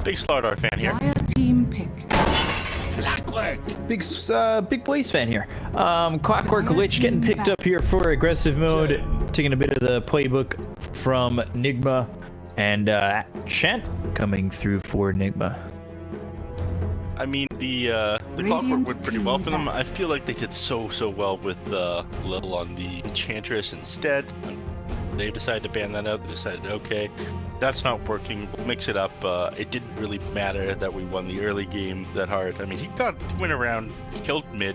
Big Slardar fan here. Dire team pick. Big Blaze fan here. Clockwork Lich getting picked up here for aggressive mode, taking a bit of the playbook from Nigma, and Shen coming through for Nigma. I mean, the Clockwork went pretty well for them. I feel like they did so well with Lil on the Enchantress instead. They decided to ban that out. They decided, okay, that's not working. We'll mix it up. It didn't really matter that we won the early game that hard. I mean, he went around, killed mid,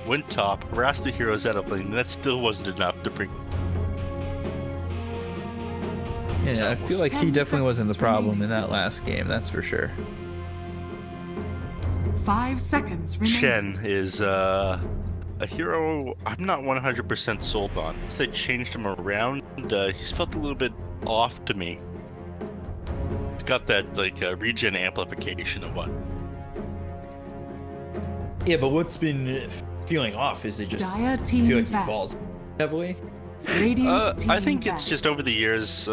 went top, harassed the heroes out of lane, and that still wasn't enough to bring. Yeah, I feel like he definitely wasn't the problem in that last game. That's for sure. 5 seconds remaining. Shen is a hero I'm not 100% sold on. Since they changed him around, he's felt a little bit off to me. He's got that like regen amplification and what. Yeah, but what's been feeling off is it just Dire I team feel like he back. falls heavily. Radiant team I think back. it's just over the years.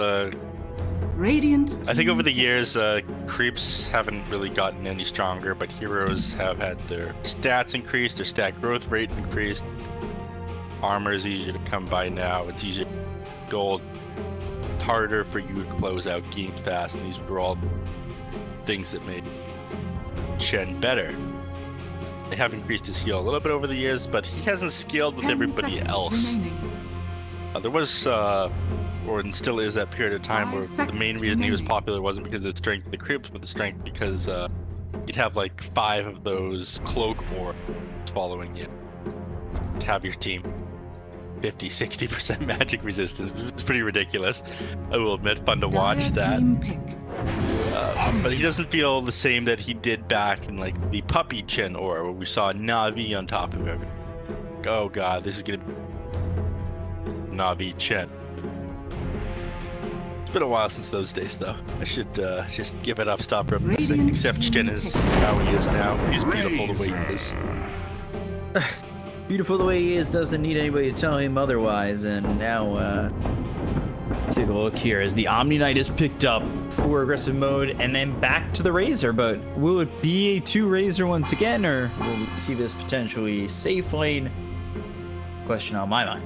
Radiant I think team over the pick. years, creeps haven't really gotten any stronger, but heroes have had their stats increased, their stat growth rate increased. Armor is easier to come by now. It's easier to get gold. It's harder for you to close out games fast, and these were all things that made Shen better. They have increased his heal a little bit over the years, but he hasn't scaled with 10 everybody seconds else. remaining. There was, or and still is, that period of time 5 where the seconds main reason he was remaining. popular wasn't because of the strength of the creeps, but the strength because you'd have like 5 of those cloak ores following you to have your team 50-60% magic resistance. It's pretty ridiculous. I will admit, fun to watch Dire that. team pick. But he doesn't feel the same that he did back in like the puppy Chen aura where we saw Navi on top of everything. Oh god, this is gonna be Navi Chen. It's been a while since those days, though. I should just give it up, stop reminiscing. Radiant Except team Chen is pick. how he is now. He's beautiful the way he is. Beautiful the way he is, doesn't need anybody to tell him otherwise. And now, take a look here as the Omni Knight is picked up for aggressive mode and then back to the Razor. But will it be a 2 Razor once again, or will we see this potentially safe lane? Question on my mind.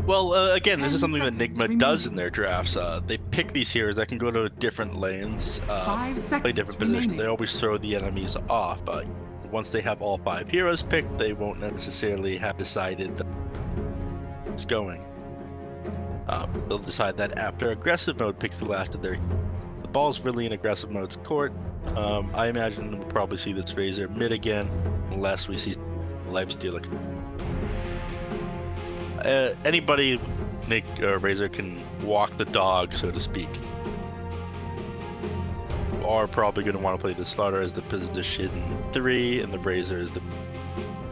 Well, again, this is 10 something that seconds Nigma does in remaining. their drafts. They pick these heroes that can go to different lanes, 5 play seconds different positions. remaining. They always throw the enemies off. Once they have all 5 heroes picked, they won't necessarily have decided that it's going. They'll decide that after aggressive mode picks the last of their. The ball's really in aggressive mode's court. I imagine we'll probably see this Razor mid again, unless we see lifesteal. Anybody, Nick Razor, can walk the dog, so to speak. Are probably going to want to play the Slaughter as the position 3, and the Razor is the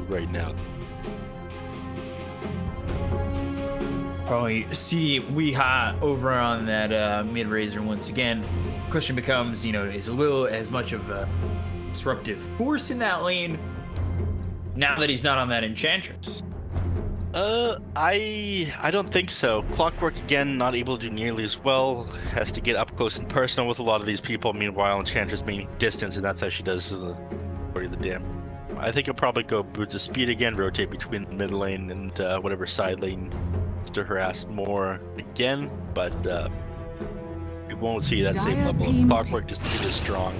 right now. Probably see Weeha over on that mid Razor once again. Question becomes, is Lil as much of a disruptive force in that lane now that he's not on that Enchantress? I don't think so. Clockwork, again, not able to do nearly as well. Has to get up close and personal with a lot of these people. Meanwhile, Enchantress being distance, and that's how she does the damn. I think he'll probably go Boots of Speed again, rotate between the mid lane and whatever side lane to harass more again, but we won't see that same Dire level of team Clockwork, just too strong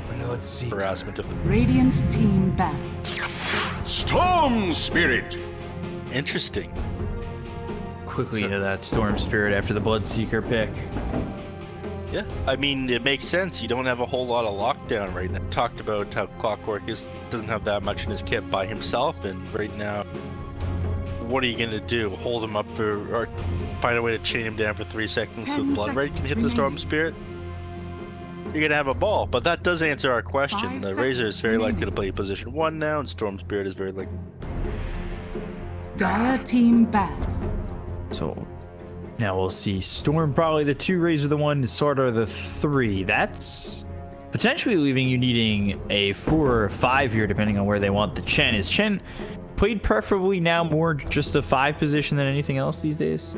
harassment of it. Radiant team back. Storm Spirit! Interesting. Quickly into that Storm Spirit after the Bloodseeker pick. Yeah, I mean, it makes sense. You don't have a whole lot of lockdown right now. Talked about how Clockwork doesn't have that much in his kit by himself, and right now, what are you going to do? Hold him up or find a way to chain him down for 3 seconds so 10 Blood Red can seconds hit the Storm remaining. Spirit? You're going to have a ball, but that does answer our question. 5 The Razor is seconds very likely to remaining. play position 1 now, and Storm Spirit is very likely. Dire team back. So now we'll see Storm probably the 2, Razor the 1, Slardar the 3. That's potentially leaving you needing a 4 or 5 here, depending on where they want the Chen. Is Chen played preferably now more just a 5 position than anything else these days?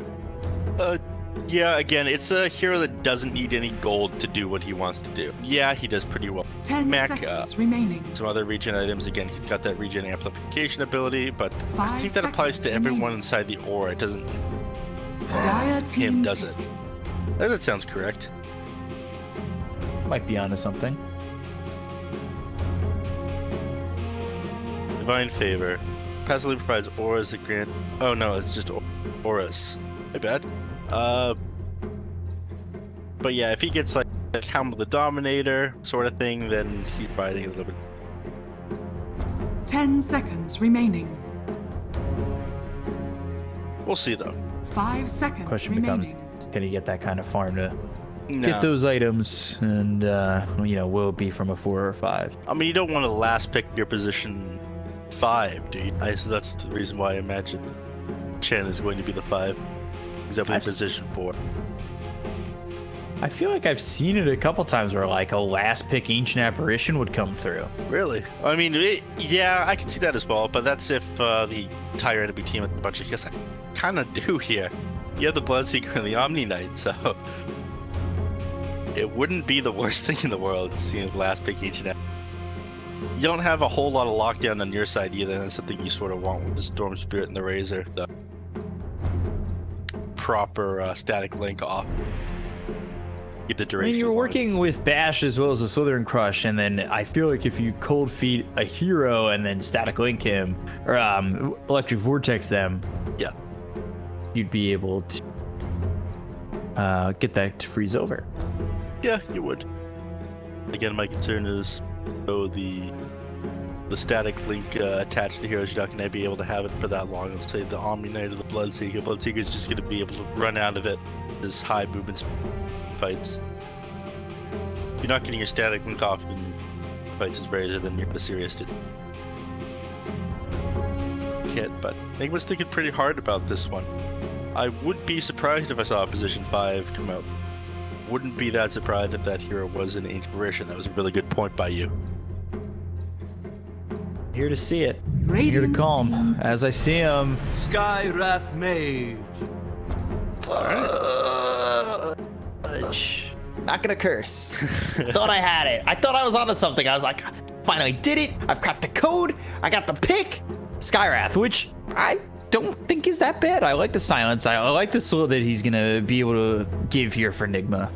Yeah, again, it's a hero that doesn't need any gold to do what he wants to do. Yeah, he does pretty well. 10 Mac, seconds remaining. some other regen items, again, he's got that regen amplification ability, but I 5 think that applies to seconds everyone remaining. inside the aura. It doesn't. Dire team does it. pick. That sounds correct. Might be onto something. Divine Favor. Passively provides auras that grant. Oh no, it's just auras. My bad. But yeah, if he gets like Helm of the Dominator sort of thing, then he's providing a little bit. 10 seconds remaining. We'll see though. 5 seconds Question remaining. becomes, can he get that kind of farm to No. get those items? And, you know, will it be from a 4 or 5? I mean, you don't want to last pick your position 5, do you? That's the reason why I imagine Chen is going to be the 5. He's up in position 4. I feel like I've seen it a couple times where like a last pick Ancient Apparition would come through. Really? I mean, yeah, I can see that as well, but that's if the entire enemy team has a bunch of heals. I kind of do here. You have the Bloodseeker and the Omni Knight, so it wouldn't be the worst thing in the world seeing the last pick Ancient Apparition. You don't have a whole lot of lockdown on your side either. That's something you sort of want with the Storm Spirit and the Razor. The proper static link off. Keep the I duration. mean, you're as long working with Bash as well as a Southern Crush, and then I feel like if you cold feed a hero and then static link him, or electric vortex them, Yeah. you'd be able to get that to freeze over. Yeah, you would. Again, my concern is, the static link attached to heroes, you're not going to be able to have it for that long. Let's say the Omni Knight or the Bloodseeker. Bloodseeker is just going to be able to run out of it as high movement fights. If you're not getting your static link off in fights as Razor, then you're serious to kit. But Nigma's thinking pretty hard about this one. I would be surprised if I saw a position 5 come out. Wouldn't be that surprised if that hero was an inspiration. That was a really good point by you. Here to see it. Here to Radiant calm. team As I see him. Sky Wrath Mage. Not gonna curse. Thought I had it. I thought I was onto something. I was like, finally did it. I've cracked the code. I got the pick. Skywrath, which I don't think is that bad. I like the silence. I like the slow that he's gonna be able to give here for Nigma.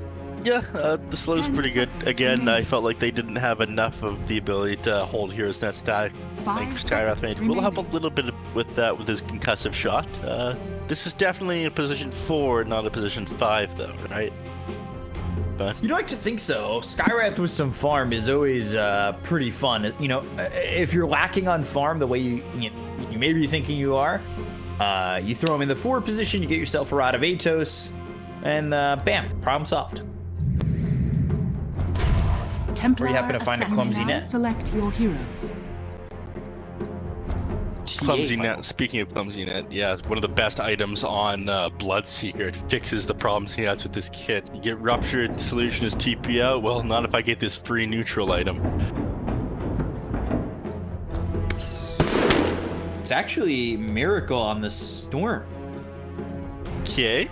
Yeah, the slow's 10 pretty good. seconds Again, remaining. I felt like they didn't have enough of the ability to hold heroes that static. 5 Like Skywrath seconds Mage will help a remaining. little bit with that with his concussive shot. This is definitely a position 4, not a position 5, though, right? But You'd like to think so. Skywrath with some farm is always pretty fun. You know, if you're lacking on farm the way you may be thinking you are, you throw him in the 4 position, you get yourself a Rod of Atos, and bam, problem solved. Templar Where you happen to find a Assassin. clumsy Now net. select your heroes. Clumsy TA Net, speaking of Clumsy Net, yeah, it's one of the best items on Bloodseeker. It fixes the problems he has with this kit. You get Ruptured, the solution is TP out. Well, not if I get this free neutral item. It's actually Miracle on the Storm. Okay.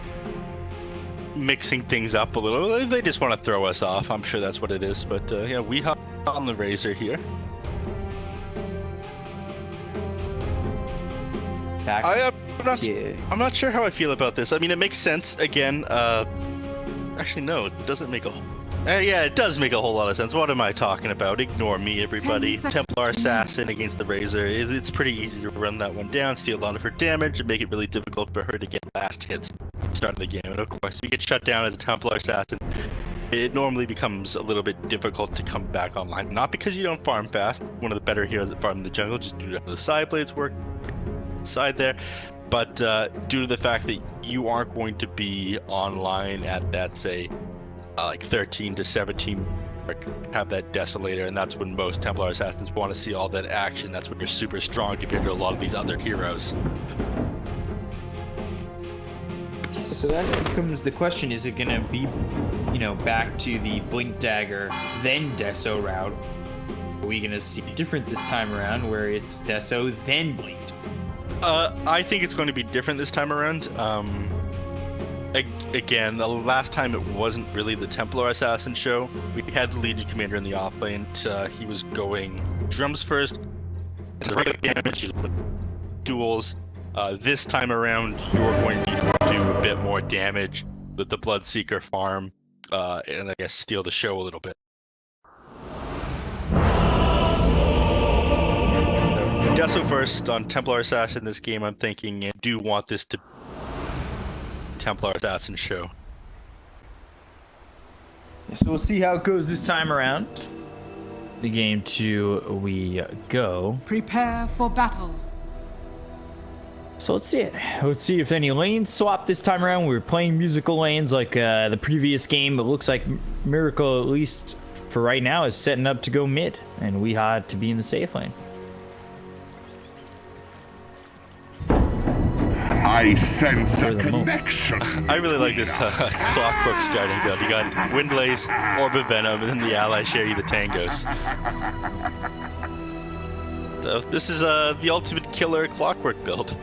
Mixing things up a little. They just want to throw us off. I'm sure that's what it is. But yeah, we hop on the Razor here. Back I'm not sure how I feel about this. I mean, it makes sense. Again, actually, no, it doesn't make a whole... yeah, it does make a whole lot of sense. What am I talking about? Ignore me, everybody. 10 seconds Templar remaining. Assassin against the Razor. It's pretty easy to run that one down, steal a lot of her damage, and make it really difficult for her to get last hits at the start of the game. And of course, if you get shut down as a Templar Assassin, it normally becomes a little bit difficult to come back online. Not because you don't farm fast. One of the better heroes at farm in the jungle, just due to how the side blades work side there, but due to the fact that you aren't going to be online at that, say, like 13 to 17, have that Desolator, and that's when most Templar Assassins want to see all that action. That's when you're super strong compared to a lot of these other heroes. So that becomes the question, is it gonna be, you know, back to the Blink Dagger, then Deso route? Are we gonna see different this time around where it's Deso, then Blinked? I think it's going to be different this time around. again, the last time it wasn't really the Templar Assassin show. We had the Legion Commander in the offlane. He was going drums first. Regular damage, duels. This time around, you're going to need to do a bit more damage with the Bloodseeker farm, and I guess steal the show a little bit. Deso first on Templar Assassin this game, I'm thinking, I do want this to Templar Assassin show. So we'll see how it goes this time around. The game 2 we go. Prepare for battle. So let's see it. Let's see if any lanes swap this time around. We were playing musical lanes like the previous game. It looks like Miracle, at least for right now, is setting up to go mid, and we had to be in the safe lane. I sense a connection. I really like this Clockwork starting build. You got Windlace, Orb of Venom, and then the allies share you the tangos. So this is the ultimate killer Clockwork build.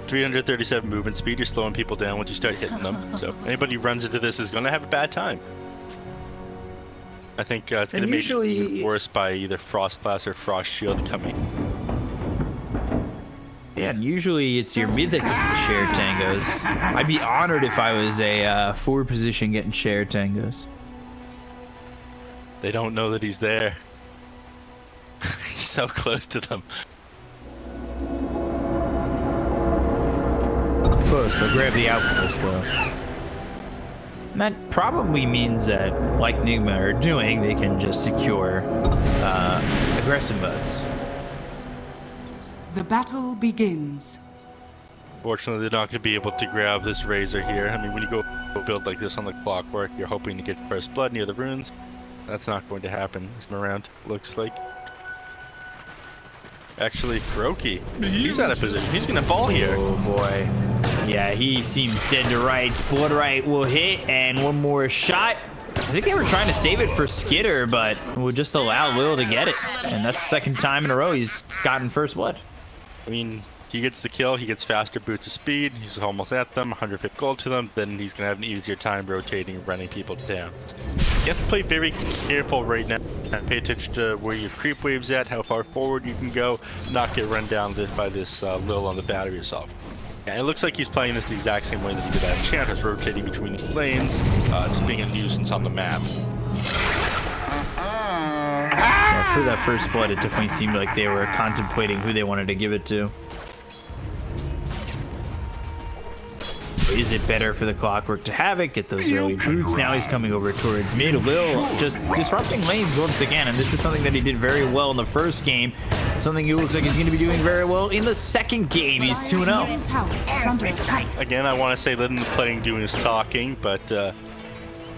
337 movement speed. You're slowing people down once you start hitting them. So anybody who runs into this is going to have a bad time. I think it's going to be even worse by either Frost Blast or Frost Shield coming. Yeah, and usually it's your mid that gets the shared tangos. I'd be honored if I was a forward position getting shared tangos. They don't know that he's there. He's so close to them. Close, they'll grab the outpost though. And that probably means that, like Nigma are doing, they can just secure aggressive modes. The battle begins. Fortunately, they're not going to be able to grab this Razor here. I mean, when you go build like this on the Clockwork, you're hoping to get first blood near the runes. That's not going to happen this time around, looks like. Actually, Kuroki, he's out of position. He's going to fall here. Oh boy. Yeah, he seems dead to rights. Blood Right will hit, and one more shot. I think they were trying to save it for Skitter, but we'll just allow Lil to get it. And that's the second time in a row he's gotten first blood. I mean, he gets the kill, he gets faster boots of speed, he's almost at them, 150 gold to them, then he's going to have an easier time rotating and running people down. You have to play very careful right now. Pay attention to where your creep wave's at, how far forward you can go, not get run down by this Lil on the battery assault. Yeah, it looks like he's playing this the exact same way that he did at Enchantress, rotating between the lanes, just being a nuisance on the map. Yeah, for that first blood, it definitely seemed like they were contemplating who they wanted to give it to. Is it better for the Clockwork to have it, get those early boots? Now he's coming over towards mid. Lil just disrupting lanes once again, and this is something that he did very well in the first game. Something he looks like he's going to be doing very well in the second game. He's 2-0. Again, I want to say let him playing doing his talking, but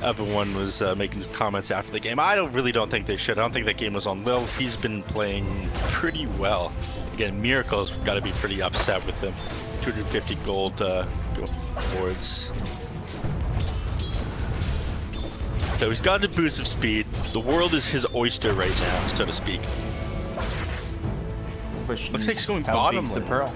everyone was making some comments after the game. I really don't think they should. I don't think that game was on Lil. He's been playing pretty well. Again, Miracle's got to be pretty upset with him. 250 gold boards. So he's got the boost of speed. The world is his oyster right now, so to speak. Looks like he's going bottom lane. The pearl.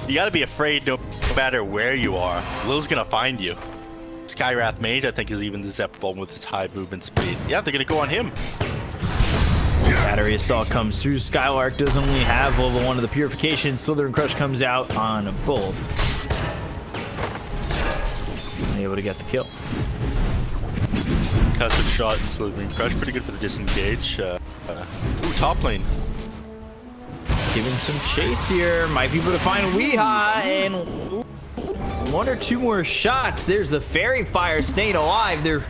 You gotta be afraid no matter where you are. Lil's gonna find you. Skywrath Mage, I think, is even susceptible with its high movement speed. Yeah, they're gonna go on him. Battery Assault comes through. Skylark does only have level 1 of the Purification. Slithering Crush comes out on both. Able to get the kill. Custom shot and Slithering Crush, pretty good for the disengage. Ooh, top lane. Giving some chase here. Might be able to find Weeha, and one or two more shots. There's the Fairy Fire staying alive. They're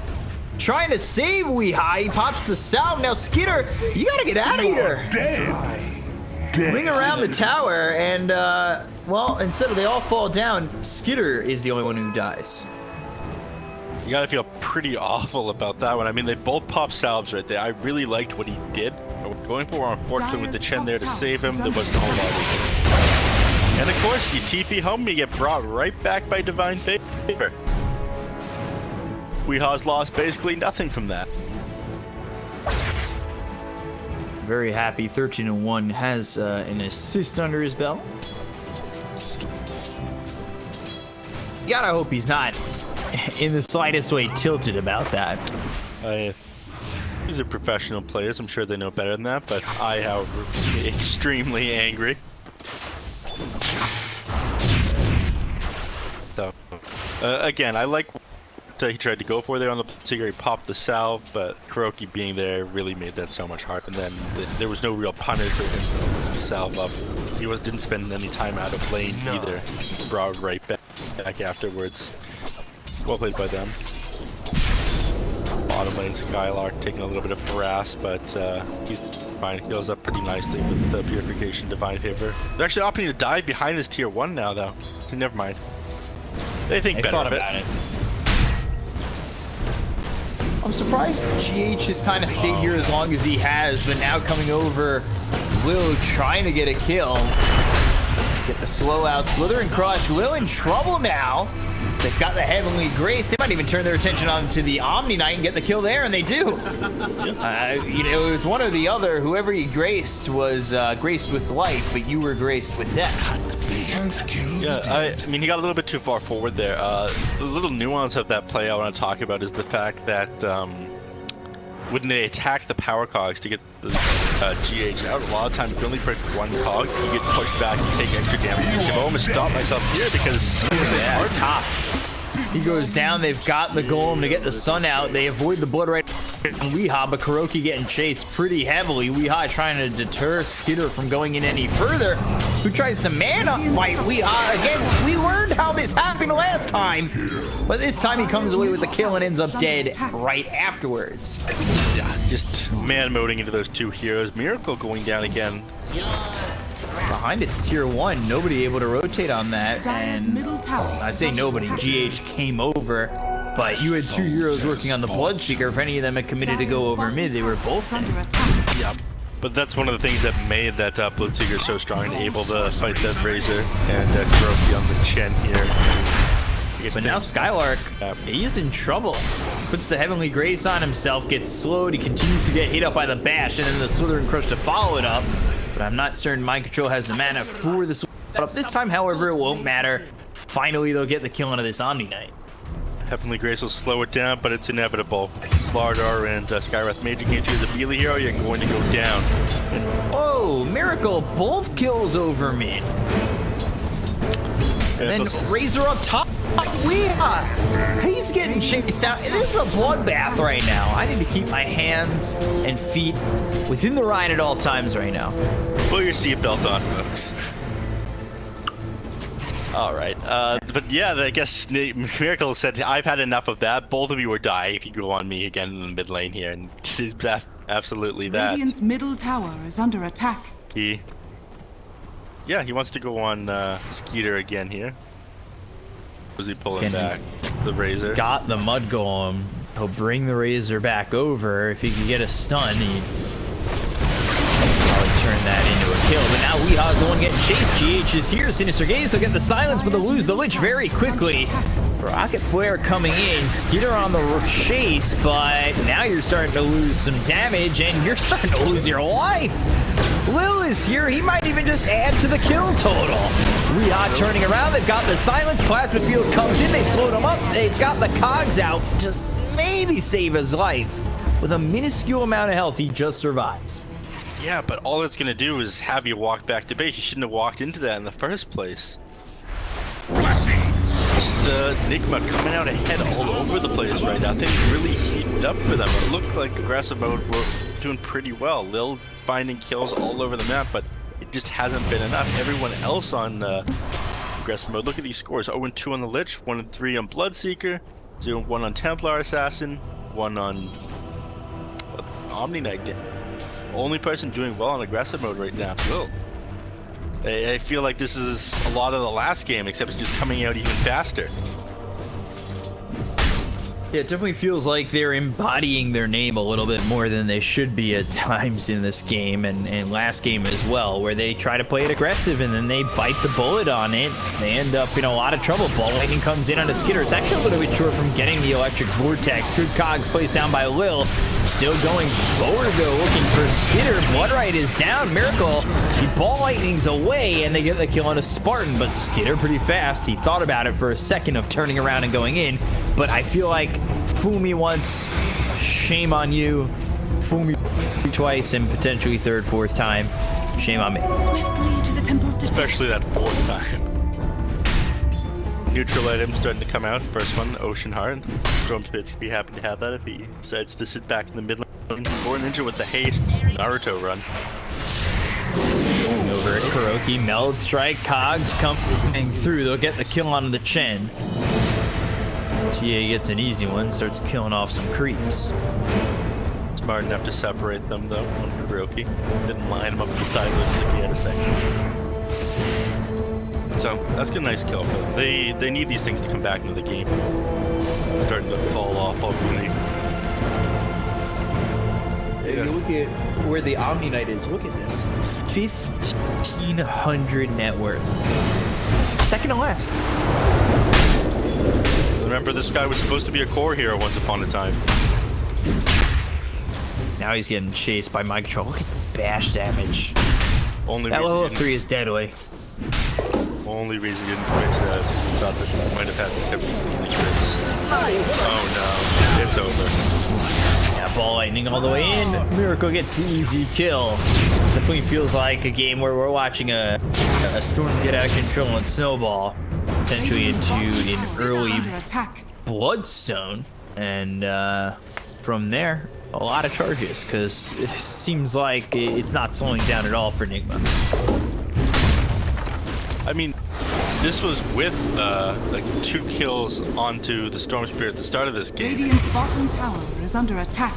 trying to save Weeha. He pops the salve. Now, Skitter, you gotta get out of here. Ring around the tower, and, well, instead of they all fall down, Skitter is the only one who dies. You gotta feel pretty awful about that one. I mean, they both popped salves right there. I really liked what he did. Going for, unfortunately, with the Chen there to save him, there wasn't a whole lot we could. And of course, you TP home, you get brought right back by Divine Favor. Weeha's lost basically nothing from that. Very happy. 13-1 has an assist under his belt. gotta hope he's not in the slightest way tilted about that. These are professional players. I'm sure they know better than that, but I, however, am extremely angry. So, again, I like what he tried to go for there on the Seeker. He popped the salve, but Kuroki being there really made that so much harder. And then there was no real punish for him to salve up. He didn't spend any time out of lane either. Brought right back afterwards. Well played by them. Bottom lane Skylark taking a little bit of harass, but he's fine. Heals up pretty nicely with the Purification Divine Favor. They're actually opting to dive behind this tier 1 now, though. Never mind. They think better of it. I'm surprised GH has kind of stayed here as long as he has, but now coming over, Lil trying to get a kill. Get the slow out, Slither and Crush. Lil in trouble now. They've got the Heavenly Grace. They might even turn their attention onto the Omni Knight and get the kill there, and they do. You know, it was one or the other. Whoever he graced was graced with life, but you were graced with death. Yeah, I mean, he got a little bit too far forward there. The little nuance of that play I want to talk about is the fact that when they attack the power cogs to get the GH out, a lot of times if you only break one cog, you get pushed back, you take extra damage. I've almost stopped myself here because yeah, top. He goes down, they've got the golem to get the sun out. They avoid the blood right on Weehaw, but Kuroki getting chased pretty heavily. Weehaw trying to deter Skitter from going in any further, who tries to man up fight Weehaw. Again, we learned how this happened last time, but this time he comes away with the kill and ends up dead right afterwards. Yeah, just man-moding into those two heroes. Miracle going down again. Behind us, tier 1, nobody able to rotate on that, Dire's and middle tower. I say nobody, GH came over, but you had two heroes working on the Bloodseeker. If any of them had committed to go over mid, they were both under attack. Yep. But that's one of the things that made that Bloodseeker so strong, able to fight that Razor and Kuroki on the Chen here. But now Skylark, he's in trouble. Puts the Heavenly Grace on himself, gets slowed, he continues to get hit up by the Bash, and then the Slither and Crush to follow it up. But I'm not certain Mind Control has the mana for this up. This time, however, it won't matter. Finally, they'll get the kill onto this Omni Knight. Heavenly Grace will slow it down, but it's inevitable. Slardar and Skywrath Mage can't choose a melee hero, you're going to go down. Oh, Miracle, both kills over mid. And then Razor up top. He's getting chased out. This is a bloodbath right now. I need to keep my hands and feet within the ride at all times right now. Put your seatbelt on, folks. All right. But yeah, I guess Miracle said, I've had enough of that. Both of you will die if you go on me again in the mid lane here. And he's absolutely that. Radiant's middle tower is under attack. He wants to go on Skeeter again here. Was he pulling back the Razor? Got the Mud Golem. He'll bring the Razor back over. If he can get a stun, he'd probably turn that into a kill. But now Weehaw's the one getting chased. GH is here. Sinister Gaze, they'll get the silence, but they'll lose the Lich very quickly. Rocket Flare coming in. Skitter on the chase, but now you're starting to lose some damage, and you're starting to lose your life. Lil is here. He might even just add to the kill total. Weehaw turning around. They've got the silence. Plasma Field comes in. They've slowed him up. They've got the cogs out. Just maybe save his life. With a minuscule amount of health, he just survives. Yeah, but all it's going to do is have you walk back to base. You shouldn't have walked into that in the first place. Just Nigma coming out ahead all over the place right now. Things really heated up for them. It looked like aggressive mode were doing pretty well. Lil finding kills all over the map, but it just hasn't been enough. Everyone else on aggressive mode, look at these scores. 0-2 on the Lich, 1-3 on Bloodseeker, 0-1 on Templar Assassin, 1 on Omni Knight. Only person doing well on aggressive mode right now, Lil. I feel like this is a lot of the last game, except it's just coming out even faster. Yeah, it definitely feels like they're embodying their name a little bit more than they should be at times in this game and last game as well, where they try to play it aggressive and then they bite the bullet on it. They end up in a lot of trouble. Ball lightning comes in on a Skitter. It's actually a little bit short from getting the electric vortex. Good cogs placed down by Lil. still going forward though, looking for Skitter. Bloodright is down. Miracle, the ball lightning's away, and they get the kill on a Spartan. But Skitter pretty fast. He thought about it for a second of turning around and going in. But I feel like fool me once, shame on you. Fool me twice, and potentially third, fourth time, shame on me. Swiftly to the temple's defense. Especially that fourth time. Neutral item starting to come out. First one, Ocean Heart. Stormspirit's be happy to have that if he decides to sit back in the mid lane. Or Ninja with the haste Naruto run. Over at Kuroki, Meld Strike, Cogs coming through. They'll get the kill on the Chen. TA gets an easy one, starts killing off some creeps. Smart enough to separate them though on Kuroki. Didn't line him up beside him if he had a second. So that's a nice kill. But they need these things to come back into the game. Starting to fall off already. If you look at where the Omni Knight is, look at this. 1,500 net worth. Second to last. Remember, this guy was supposed to be a core hero once upon a time. Now he's getting chased by Mind Control. Look at the bash damage. Only That reason level he 3 is deadly. Only reason he didn't commit to that is he thought that he might have had to Oh no, it's over. Yeah, ball lightning all the way in. Miracle gets the easy kill. Definitely feels like a game where we're watching a storm get out of control and snowball potentially into an early Under attack. Bloodstone, and from there a lot of charges, because it seems like it's not slowing down at all for Nigma. I mean, this was with like 2 kills onto the Storm Spirit at the start of this game. Radiant's bottom tower is under attack.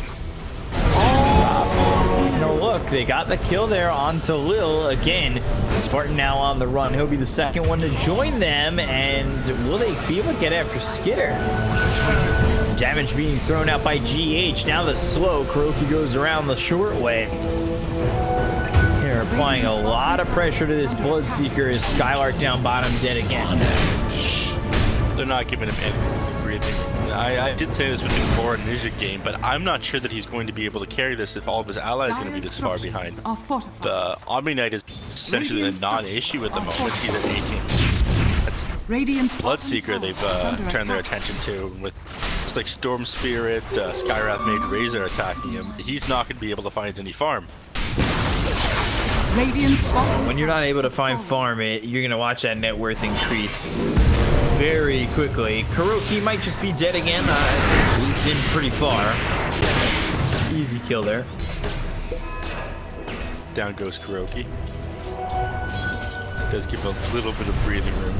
No, look, they got the kill there onto Lil again. Spartan now on the run. He'll be the second one to join them, and will they be able to get after Skitter? Damage being thrown out by GH. Now the slow. Kuroki goes around the short way. They're applying a lot of pressure to this Bloodseeker as Skylark down bottom dead again. They're not giving him any breathing. I did say this with the Core Ninja game, but I'm not sure that he's going to be able to carry this if all of his allies are going to be this far behind. Are fortified. The Omni Knight is essentially a non-issue at the moment. He's at 18. That's Radiant's Bloodseeker they've turned their attention to, with just like Storm Spirit, Skywrath Mage Razor attacking him. He's not going to be able to find any farm. Radiant's bottom When you're not able to find farm it, you're gonna watch that net worth increase very quickly. Kuroki might just be dead again. He's in pretty far. Easy kill there. Down goes Kuroki. Does give a little bit of breathing room.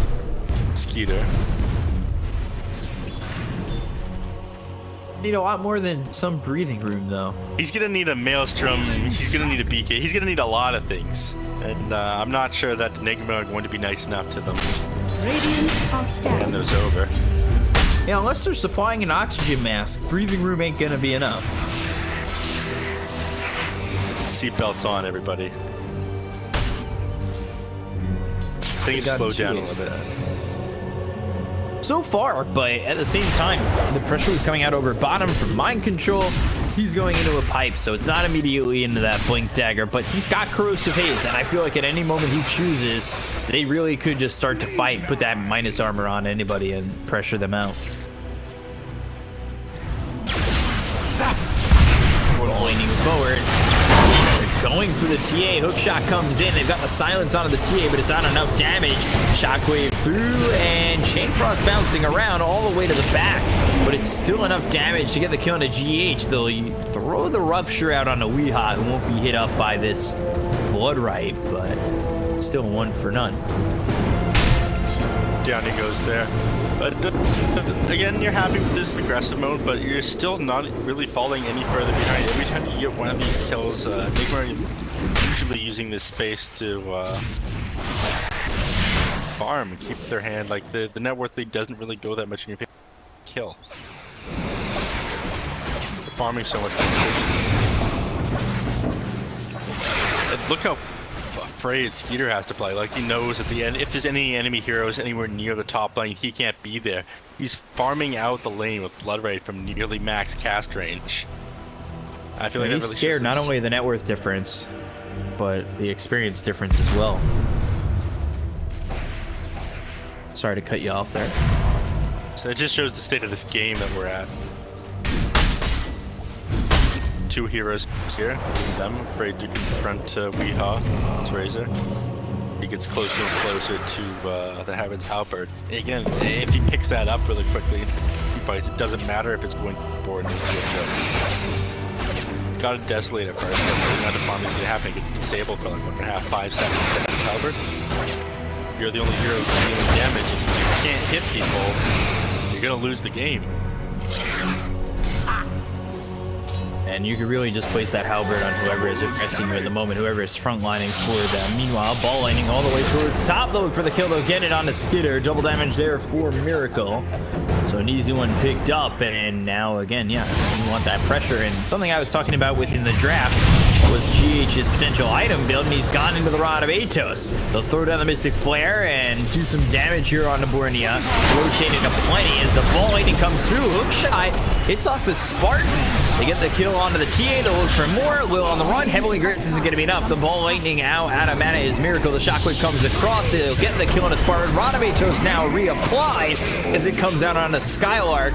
Skeeter. Need a lot more than some breathing room though. He's gonna need a Maelstrom, he's gonna need a BK, he's gonna need a lot of things. And I'm not sure that Nigma are going to be nice enough to them. Radiant are scattered. And those over. Yeah, unless they're supplying an oxygen mask, breathing room ain't gonna be enough. Seatbelts on, everybody. Things slow down a little bit. So far, but at the same time, the pressure was coming out over bottom from Mind Control. He's going into a pipe, so it's not immediately into that Blink Dagger, but he's got Corrosive Haze, and I feel like at any moment he chooses, they really could just start to fight, put that minus armor on anybody, and pressure them out. Leaning forward. Going for the TA. Hookshot comes in. They've got the silence onto the TA, but it's not enough damage. Shockwave through, and Chain Frost bouncing around all the way to the back. But it's still enough damage to get the kill on a GH. They'll throw the Rupture out on a Weehaw, who won't be hit up by this Bloodright, but still 1 for none. Down he goes there. But again, you're happy with this aggressive mode, but you're still not really falling any further behind. Every time you get one of these kills, Nigma are usually using this space to farm and keep their hand. Like the net worth lead doesn't really go that much in your kill. They're farming so much. And look how afraid Skeeter has to play. Like, he knows at the end, if there's any enemy heroes anywhere near the top lane, he can't be there. He's farming out the lane with Bloodright from nearly max cast range. I feel like He's scared not only of the net worth difference, but the experience difference as well. Sorry to cut you off there. So it just shows the state of this game that we're at. Two heroes here, them afraid to confront Weehaw, it's Razor. He gets closer and closer to the Heaven's Halberd. Again, if he picks that up really quickly, he fights. It doesn't matter if it's going forward in the He's got to desolate it first, but not the bombing to happen. It gets disabled for like 1.5, 5 seconds with the Heaven's Halberd. You're the only hero dealing damage, and if you can't hit people, you're gonna lose the game. And you could really just place that halberd on whoever is aggressing you at the moment, whoever is frontlining for them. Meanwhile, ball lining all the way towards top. They'll look for the kill. They'll get it on the Skitter. Double damage there for Miracle. So an easy one picked up. And now, again, yeah, you want that pressure. And something I was talking about within the draft was GH's potential item build, and he's gone into the Rod of Atos. They'll throw down the Mystic Flare and do some damage here on the Bornea. Rotating to plenty as the ball lightning comes through. Hook shot hits off the Spartan. They get the kill onto the TA. They'll look for more. Lil on the run. Heavily Grits isn't going to be enough. The ball lightning out of mana is Miracle. The shockwave comes across it. They'll get the kill on the Spartan. Rod of Atos now reapplied as it comes out on the Skylark.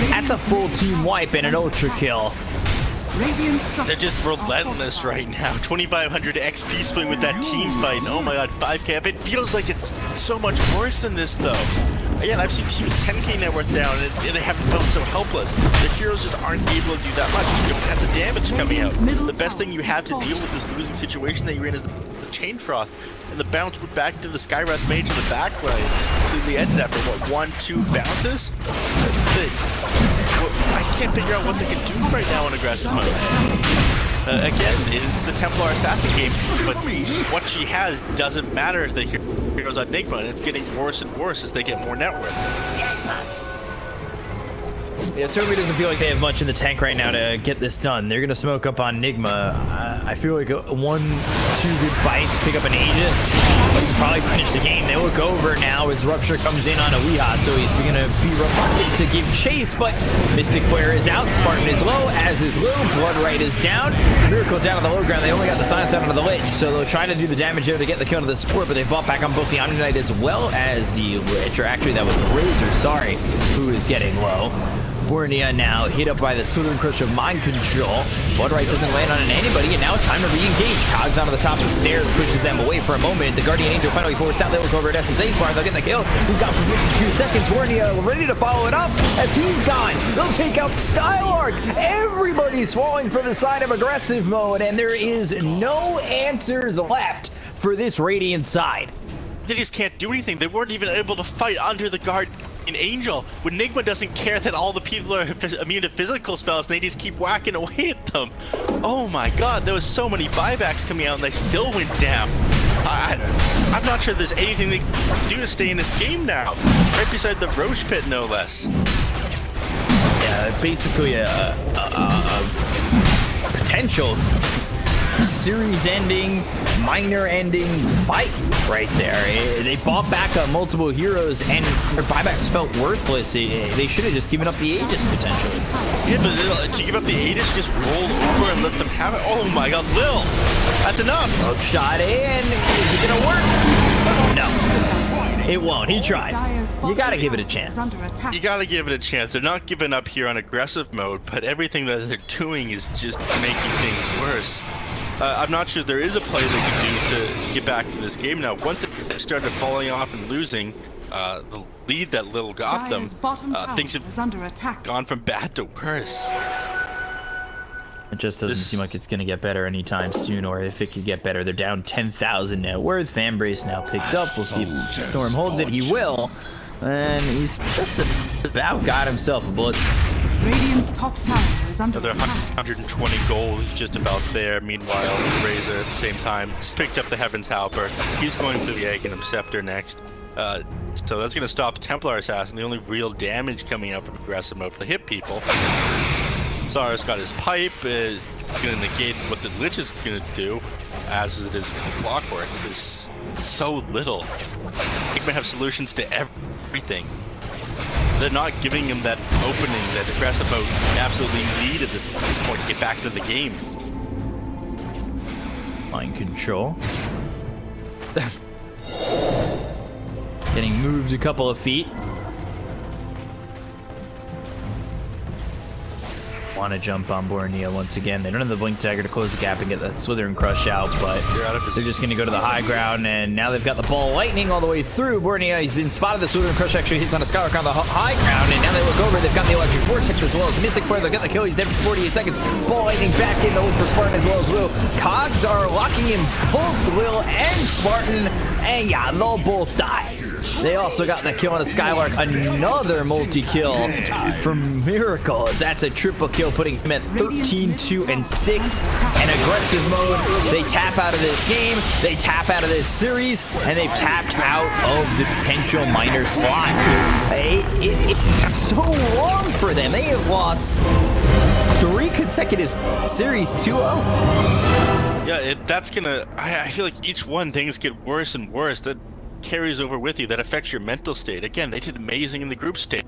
That's a full team wipe and an ultra kill. They're just relentless right now. 2,500 XP split with that team fight. Oh my god, 5 cap. It feels like it's so much worse than this though. Again, I've seen teams 10k net worth down and they haven't felt so helpless. The heroes just aren't able to do that much. You don't have the damage coming out. The best thing you have to deal with this losing situation that you're in is the Chain Froth. And the bounce back to the Skywrath Mage in the back line just completely ended after what, 1-2 bounces? I can't figure out what they can do right now in aggressive mode. Again, it's the Templar Assassin game, but what she has doesn't matter if the heroes on Nigma, and it's getting worse and worse as they get more net worth. Yeah, it certainly doesn't feel like they have much in the tank right now to get this done. They're going to smoke up on Nigma. I feel like 1-2 good fights, pick up an Aegis, but he's probably finished the game. They look over now as Rupture comes in on a Weehaw, so he's going to be reluctant to give chase, but Mystic Flare is out, Spartan is low, as is Lil, Bloodright is down, Miracle down on the low ground. They only got the silence out onto the Lich, so they'll try to do the damage there to get the kill to the support, but they bought back on both the Omni-Knight as well as the Lich, or actually that was the Razor, sorry, who is getting low. Bornea now hit up by the Southern Crush of Mind Control. Bloodright doesn't land on anybody, and now it's time to re-engage. Cogs onto the top of the stairs, pushes them away for a moment. The Guardian Angel finally forced out. They look over at SSA's bar. They'll get the kill. He's got for 52 seconds. Bornea ready to follow it up as he's gone. They'll take out Skylark. Everybody's falling for the side of aggressive mode, and there is no answers left for this Radiant side. They just can't do anything. They weren't even able to fight under the Guardian Angel. When Nigma doesn't care that all the people are immune to physical spells, and they just keep whacking away at them. Oh my god, there was so many buybacks coming out and they still went down. I'm not sure there's anything they can do to stay in this game now. Right beside the Roche Pit, no less. Yeah, basically a potential series-ending, minor-ending fight right there. They bought back multiple heroes, and their buybacks felt worthless. They should have just given up the Aegis, potentially. Yeah, but to give up the Aegis, just roll over and let them have it. Oh my god, Lil! That's enough! Hook shot in. Is it gonna work? No. It won't. He tried. You gotta give it a chance. You gotta give it a chance. They're not giving up here on aggressive mode, but everything that they're doing is just making things worse. I'm not sure there is a play they can do to get back to this game now. Once they started falling off and losing, the lead that Lil got them, things have gone from bad to worse. It just doesn't seem like it's going to get better anytime soon, or if it could get better. They're down 10,000 net worth. Fanbrace now picked up. We'll see if Storm holds it. He will. And he's just about got himself a bullet. Radiant's top tower is under Another attack. 120 gold is just about there. Meanwhile, Razor at the same time has picked up the Heaven's Halberd. He's going for the Aghanim Scepter next. So that's going to stop Templar Assassin. The only real damage coming out from aggressive mode to hit people. Saurus got his pipe. It's going to negate what the Lich is going to do, as it is with Clockwork. There's so little. Nigma have solutions to everything. they're not giving him that opening that aggressive mode absolutely needed at this point to get back into the game. Mind control. Getting moved a couple of feet. Want to jump on Borneo once again. They don't have the blink dagger to close the gap and get the Slither and Crush out, but they're just going to go to the high ground, and now they've got the ball lightning all the way through. Borneo, he's been spotted. The Slither and Crush actually hits on a Skylark on the high ground, and now they look over. They've got the Electric Vortex as well as Mystic Flare. They'll get the kill. He's dead for 48 seconds. Ball lightning back in. The look for Spartan as well as Will. Cogs are locking in both Will and Spartan, and yeah, they'll both die. They also got the kill on the Skylark. Another multi-kill from Miracles. That's a triple kill, putting him at 13, 2, and 6. And aggressive mode, they tap out of this game, they tap out of this series, and they've tapped out of the potential minor slot. It's so long for them. They have lost 3 consecutive series 2-0. Yeah, that's gonna. I feel like each one things get worse and worse. That carries over with you. That affects your mental state. Again, they did amazing in the group stage.